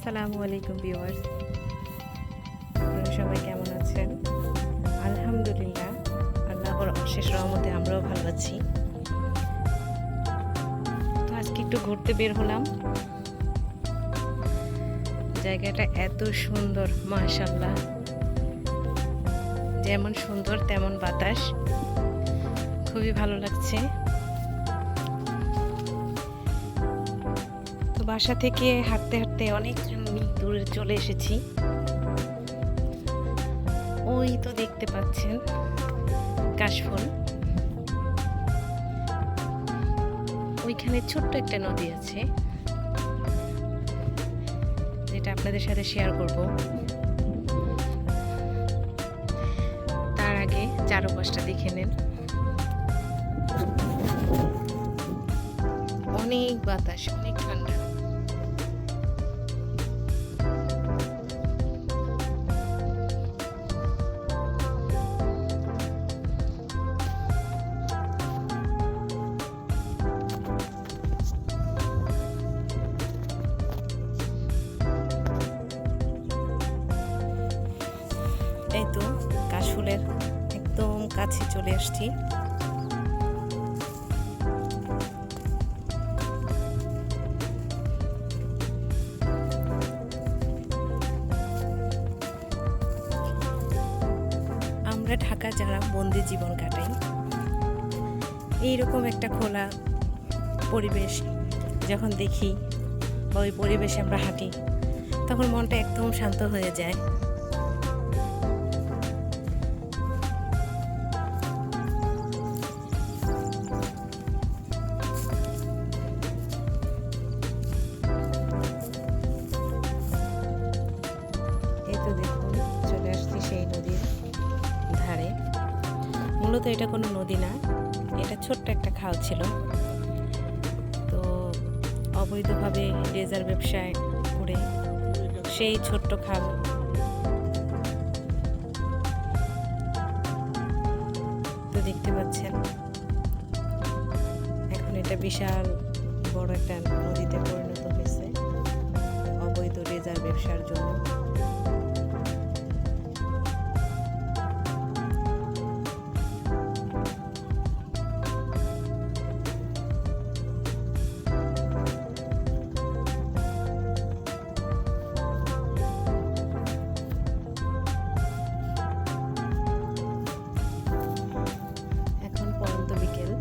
আসসালামু আলাইকুম ভিউয়ার্স, আপনারা সবাই কেমন আছেন? আলহামদুলিল্লাহ, আল্লাহর অশেষ রহমতে আমরাও ভালো আছি। তো আজকে একটু ঘুরতে বের হলাম। জায়গাটা এত সুন্দর, মাশাআল্লাহ। যেমন সুন্দর তেমন বাতাস, খুবই ভালো লাগছে। তো বাসা থেকে হাঁটতে হাঁটতে অনেক দূরে চলে এসেছি। ওই তো দেখতে পাচ্ছেন কাশফুল। ওইখানে ছোট্ট একটা নদী আছে, যেটা আপনাদের সাথে শেয়ার করব। তার আগে চারপাশটা দেখে নেন। অনেক বাতাস, অনেক ঠান্ডা। এই তো কাশফুলের একদম কাছে চলে আসছি। আমরা ঢাকা যারা বন্দি জীবন কাটাই, এইরকম একটা খোলা পরিবেশ যখন দেখি বা ওই পরিবেশে আমরা হাঁটি, তখন মনটা একদম শান্ত হয়ে যায়। এই তো দেখুন, চলে আসছি সেই নদীর ধারে। মূলত এটা কোনো নদী না, এটা ছোট্ট একটা খাল ছিল। তো অবৈধভাবে রেজার ব্যবসায় করে সেই ছোট্ট খাল তো দেখতে পাচ্ছেন, এখন এটা বিশাল বড় একটা নদীতে পরিণত হয়েছে অবৈধ রেজার ব্যবসার জন্য। বিকেল,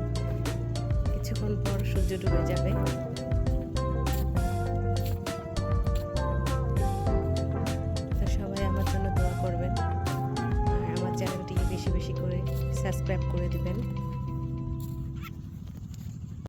কিছুক্ষণ পর সূর্য ডুবে যাবে। তো সবাই আমার জন্য দোয়া করবেন আর আমার চ্যানেলটিকে বেশি বেশি করে সাবস্ক্রাইব করে দিবেন।